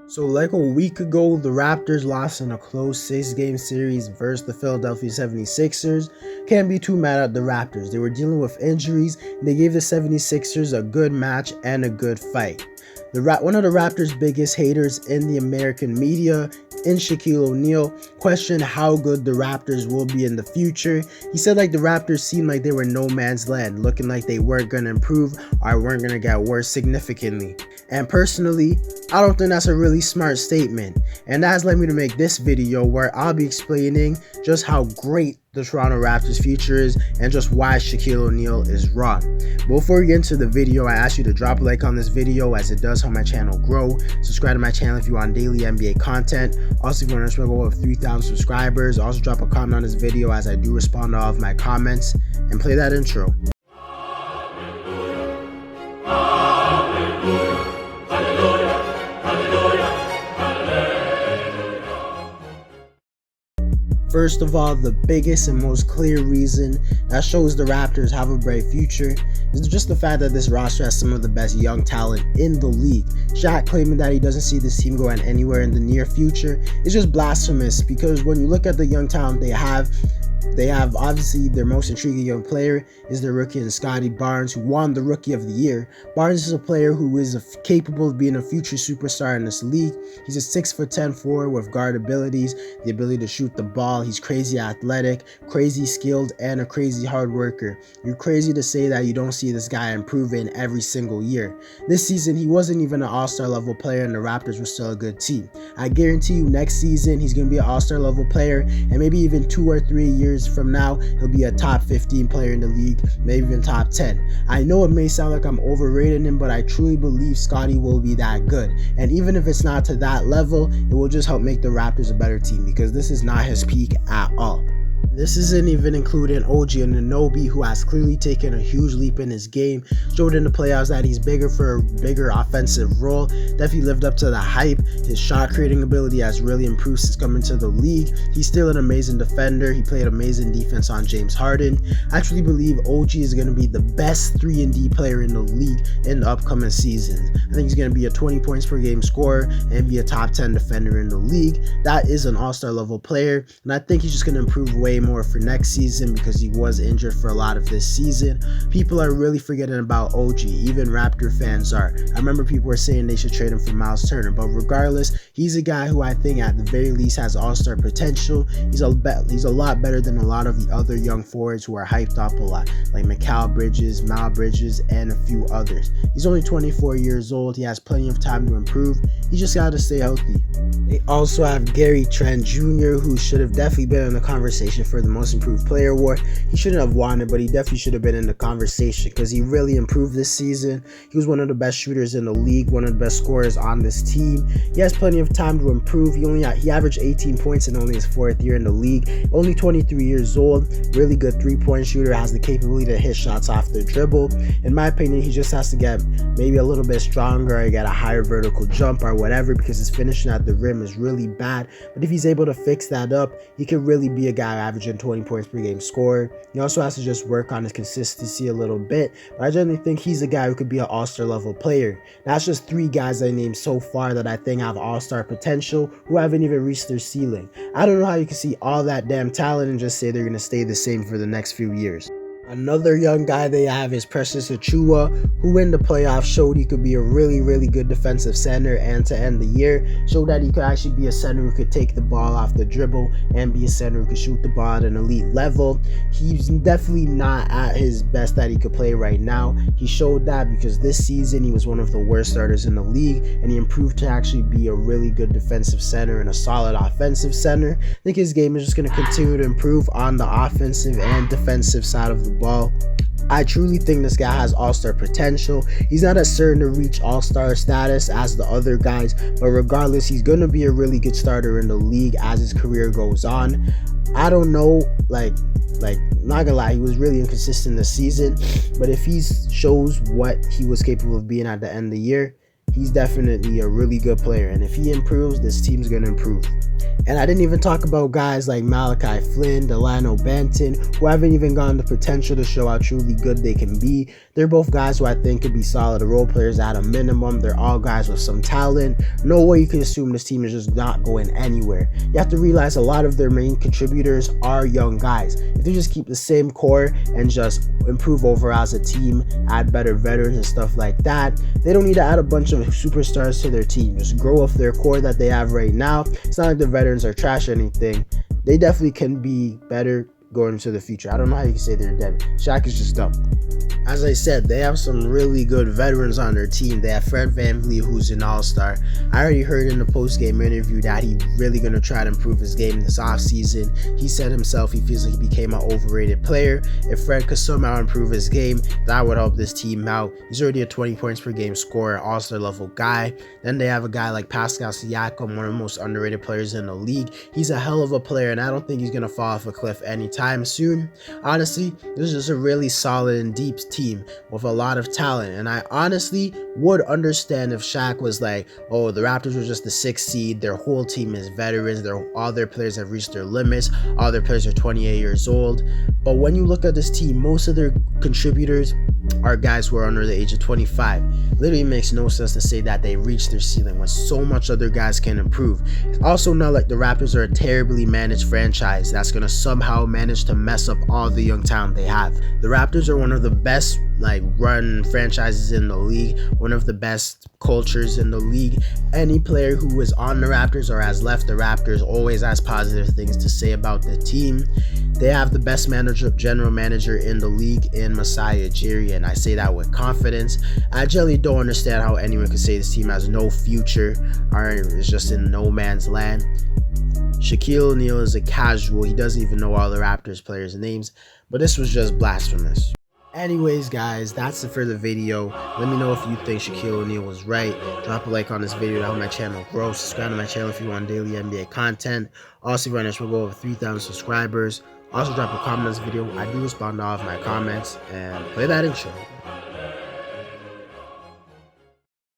So like a week ago, the Raptors lost in a close 6-game series versus the Philadelphia 76ers. Can't be too mad at the Raptors. They were dealing with injuries, and they gave the 76ers a good match and a good fight. One of the Raptors' biggest haters in the American media, in Shaquille O'Neal, questioned how good the Raptors will be in the future. He said like the Raptors seemed like they were no man's land, looking like they weren't going to improve or weren't going to get worse significantly. And personally, I don't think that's a really smart statement. And that has led me to make this video where I'll be explaining just how great the Toronto Raptors future is and just why Shaquille O'Neal is wrong. Before we get into the video, I ask you to drop a like on this video as it does help my channel grow. Subscribe to my channel if you want daily NBA content. Also, if you want to go with 3,000 subscribers, also drop a comment on this video as I do respond to all of my comments, and play that intro. First of all, the biggest and most clear reason that shows the Raptors have a bright future is just the fact that this roster has some of the best young talent in the league. Shaq claiming that he doesn't see this team going anywhere in the near future is just blasphemous, because when you look at the young talent they have obviously their most intriguing young player is their rookie and Scotty Barnes, who won the Rookie of the Year. Barnes is a player who is capable of being a future superstar in this league. He's a 6'10" forward with guard abilities, the ability to shoot the ball. He's crazy athletic, crazy skilled, and a crazy hard worker. You're crazy to say that you don't see this guy improving every single year. This season, he wasn't even an all-star level player, and the Raptors were still a good team. I guarantee you next season, he's going to be an all-star level player, and maybe even 2 or 3 years from now, he'll be a top 15 player in the league, maybe even top 10. I know it may sound like I'm overrating him, but I truly believe Scotty will be that good. And even if it's not to that level, it will just help make the Raptors a better team, because this is not his peak at all. This isn't even including OG Anunoby, who has clearly taken a huge leap in his game, showed in the playoffs that he's bigger for a bigger offensive role, definitely lived up to the hype. His shot creating ability has really improved since coming to the league. He's still an amazing defender. He played amazing defense on James Harden. I actually believe OG is going to be the best 3-and-D player in the league in the upcoming seasons. I think he's going to be a 20 points per game scorer and be a top 10 defender in the league. That is an all-star level player, and I think he's just going to improve way more for next season because he was injured for a lot of this season. People are really forgetting about OG, even Raptor fans are. I remember people were saying they should trade him for Miles Turner, but regardless, he's a guy who I think at the very least has all-star potential. He's a lot better than a lot of the other young forwards who are hyped up a lot, like Mikal Bridges, Mal Bridges, and a few others. He's only 24 years old. He has plenty of time to improve. He just got to stay healthy. They also have Gary Trent Jr., who should have definitely been in the conversation for the most improved player award. He shouldn't have won it, but he definitely should have been in the conversation because he really improved this season. He was one of the best shooters in the league, one of the best scorers on this team. He has plenty of time to improve. He averaged 18 points in only his 4th year in the league. Only 23 years old, really good 3-point shooter, has the capability to hit shots off the dribble. In my opinion, he just has to get maybe a little bit stronger or get a higher vertical jump or whatever, because his finishing at the rim is really bad. But if he's able to fix that up, he could really be a guy averaging 20 points per game scorer. He also has to just work on his consistency a little bit, but I generally think he's a guy who could be an all-star level player. That's just 3 guys I named so far that I think have all-star potential who haven't even reached their ceiling. I don't know how you can see all that damn talent and just say they're going to stay the same for the next few years. Another young guy they have is Precious Achiuwa, who in the playoffs showed he could be a really good defensive center, and to end the year showed that he could actually be a center who could take the ball off the dribble and be a center who could shoot the ball at an elite level. He's definitely not at his best that he could play right now. He showed that because this season he was one of the worst starters in the league, and he improved to actually be a really good defensive center and a solid offensive center. I think his game is just going to continue to improve on the offensive and defensive side of the ball. I truly think this guy has all-star potential. He's not as certain to reach all-star status as the other guys, but regardless, he's going to be a really good starter in the league as his career goes on. I don't know, not gonna lie, he was really inconsistent this season, but if he shows what he was capable of being at the end of the year, he's definitely a really good player, and if he improves, this team's going to improve. And I didn't even talk about guys like Malachi Flynn, Delano Banton, who haven't even gotten the potential to show how truly good they can be. They're both guys who I think could be solid role players at a minimum. They're all guys with some talent. No way you can assume this team is just not going anywhere. You have to realize a lot of their main contributors are young guys. If they just keep the same core and just improve overall as a team, add better veterans and stuff like that, they don't need to add a bunch of superstars to their team. Just grow off their core that they have right now. It's not like the veterans are trash or anything. They definitely can be better going into the future. I don't know how you can say they're dead. Shaq is just dumb. As I said, they have some really good veterans on their team. They have Fred VanVleet, who's an all-star. I already heard in the post-game interview that he's really going to try to improve his game this offseason. He said himself he feels like he became an overrated player. If Fred could somehow improve his game, that would help this team out. He's already a 20 points per game scorer, all-star level guy. Then they have a guy like Pascal Siakam, one of the most underrated players in the league. He's a hell of a player, and I don't think he's going to fall off a cliff anytime soon. Honestly, this is just a really solid and deep team with a lot of talent, and I honestly would understand if Shaq was like, oh, the Raptors were just the 6th seed, their whole team is veterans, all their players have reached their limits, all their players are 28 years old. But when you look at this team, most of their contributors are guys who are under the age of 25. Literally makes no sense to say that they reached their ceiling when so much other guys can improve. It's also not like the Raptors are a terribly managed franchise that's going to somehow manage to mess up all the young talent they have. The Raptors are one of the best run franchises in the league, one of the best cultures in the league. Any player who is on the Raptors or has left the Raptors always has positive things to say about the team. They have the best general manager in the league in Masai Ujiri, and I say that with confidence. I generally don't understand how anyone could say this team has no future or is just in no man's land. Shaquille O'Neal is a casual. He doesn't even know all the Raptors players' names, but this was just blasphemous. Anyways, guys, that's it for the video. Let me know if you think Shaquille O'Neal was right. Drop a like on this video to help my channel grow. Subscribe to my channel if you want daily NBA content. Also, if you want to go over 3,000 subscribers. Also, drop a comment on this video. I do respond to all of my comments. And play that intro.